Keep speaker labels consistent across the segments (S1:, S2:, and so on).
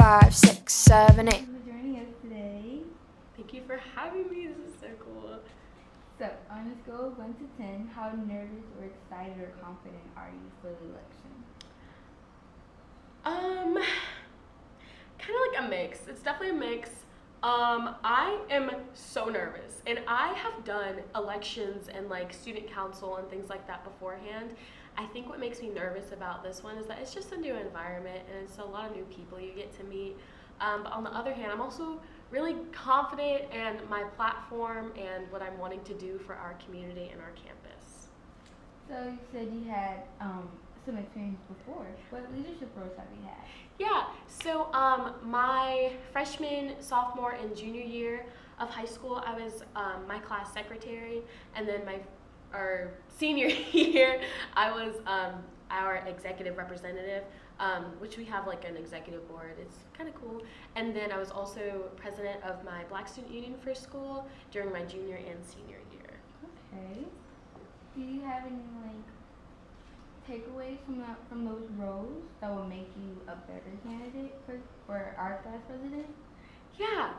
S1: 5, 6, 7, 8.
S2: Thank you for joining us today.
S3: Thank you for having me. This is so cool.
S2: So, on a scale of 1 to 10, how nervous or excited or confident are you for the election?
S3: Kind of like a mix. It's definitely a mix. I am so nervous, and I have done elections and like student council and things like that beforehand. I think what makes me nervous about this one is that it's just a new environment and it's a lot of new people you get to meet. But on the other hand, I'm also really confident in my platform and what I'm wanting to do for our community and our campus.
S2: So, you said you had some experience before. What leadership roles have you had?
S3: Yeah, so my freshman, sophomore, and junior year of high school, I was my class secretary, and then our senior year, I was our executive representative, which we have like an executive board. It's kind of cool. And then I was also president of my Black Student Union for school during my junior and senior year.
S2: Okay. Do you have any takeaways from those roles that will make you a better candidate for our class president?
S3: Yeah,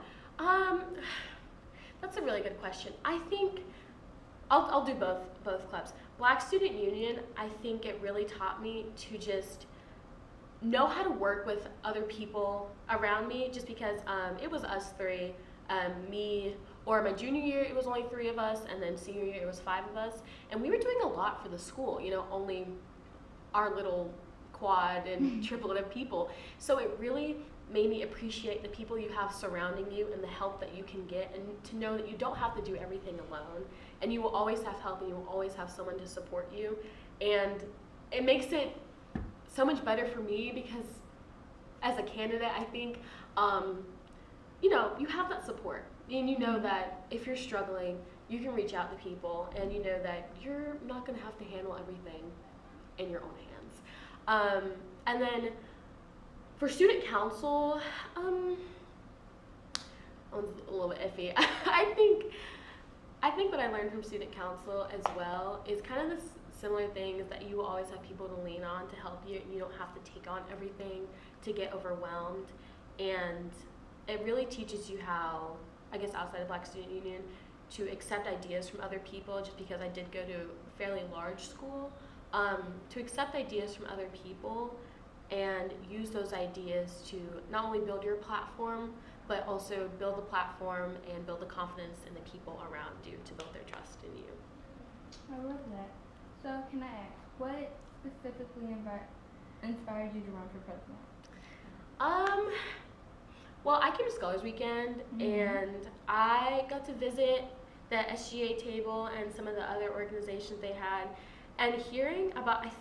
S3: that's a really good question. I think I'll do both clubs. Black Student Union, I think it really taught me to just know how to work with other people around me, just because it was us three, me, or my junior year it was only 3 of us, and then senior year it was 5 of us, and we were doing a lot for the school, only our little quad and triplet of people. So it really made me appreciate the people you have surrounding you and the help that you can get, and to know that you don't have to do everything alone, and you will always have help and you will always have someone to support you. And it makes it so much better for me because as a candidate, I think you have that support, and you know that if you're struggling, you can reach out to people, and you know that you're not going to have to handle everything in your own hands. And then for student council, a little bit iffy. I think what I learned from student council as well is kind of this similar thing, is that you will always have people to lean on to help you, and you don't have to take on everything to get overwhelmed. And it really teaches you how, I guess outside of Black Student Union, to accept ideas from other people, just because I did go to a fairly large school, to accept ideas from other people and use those ideas to not only build your platform, but also build the platform and build the confidence in the people around you to build their trust in you.
S2: I love that. So, can I ask, what specifically inspired you to run for president?
S3: Well, I came to Scholars Weekend, and I got to visit the SGA table and some of the other organizations they had, and hearing about, I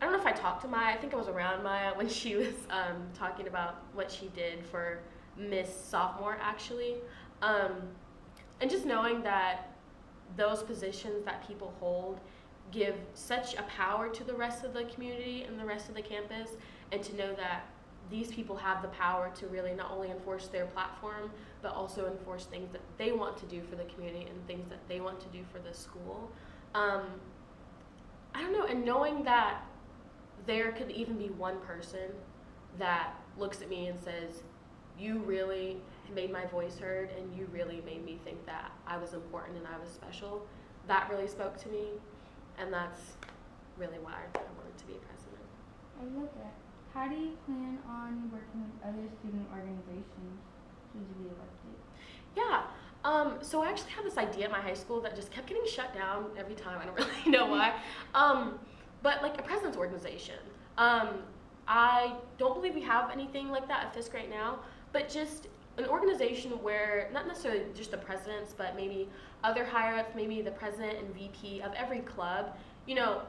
S3: don't know if I talked to Maya, I think I was around Maya when she was talking about what she did for Miss Sophomore, actually. And just knowing that those positions that people hold give such a power to the rest of the community and the rest of the campus, and to know that these people have the power to really not only enforce their platform, but also enforce things that they want to do for the community and things that they want to do for the school. I don't know, and knowing that there could even be one person that looks at me and says, you really made my voice heard, and you really made me think that I was important and I was special, that really spoke to me, and that's really why I wanted to be president.
S2: I love that. How do you plan on working with other student organizations should you be elected?
S3: Yeah, so I actually had this idea at my high school that just kept getting shut down every time. I don't really know why. But like a president's organization. I don't believe we have anything like that at Fisk right now, but just an organization where not necessarily just the presidents, but maybe other higher ups, maybe the president and VP of every club.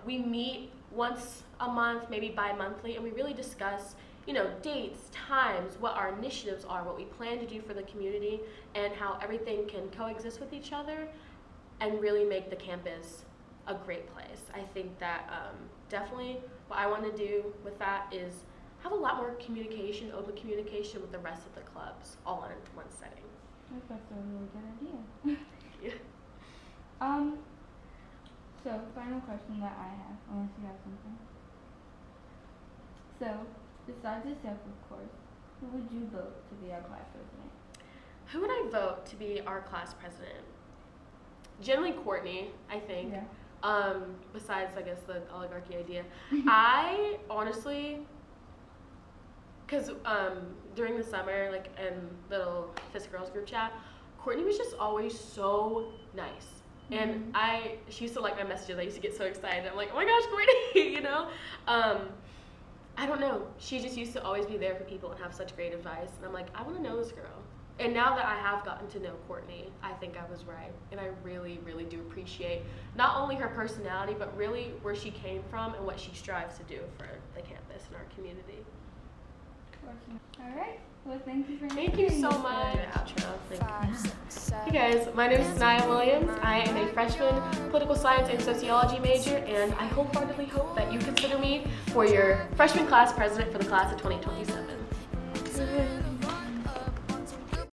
S3: We meet once a month, maybe bi-monthly, and we really discuss, dates, times, what our initiatives are, what we plan to do for the community, and how everything can coexist with each other and really make the campus a great place. I think that definitely what I want to do with that is have a lot more communication, open communication with the rest of the clubs, all in one setting.
S2: I think that's a really good idea.
S3: Yeah.
S2: So, final question that I have, unless you have something. So, besides yourself, of course, Who would you vote to be our class president?
S3: Who would I vote to be our class president? Generally Courtney, I think.
S2: Yeah.
S3: Besides, I guess, the oligarchy idea. I honestly, because during the summer, like in little Fist Girls group chat, Courtney was just always so nice. And she used to like my messages. I used to get so excited. I'm like, oh my gosh, Courtney, you know? I don't know. She just used to always be there for people and have such great advice. And I'm like, I want to know this girl. And now that I have gotten to know Courtney, I think I was right. And I really, really do appreciate not only her personality, but really where she came from and what she strives to do for the campus and our community.
S2: All right. Well, thank you for
S3: Thank you so
S2: answering
S3: much.
S2: this.
S3: Outro. Hey guys, my name is Sania Williams. I am a freshman political science and sociology major, and I wholeheartedly hope that you consider me for your freshman class president for the class of 2027.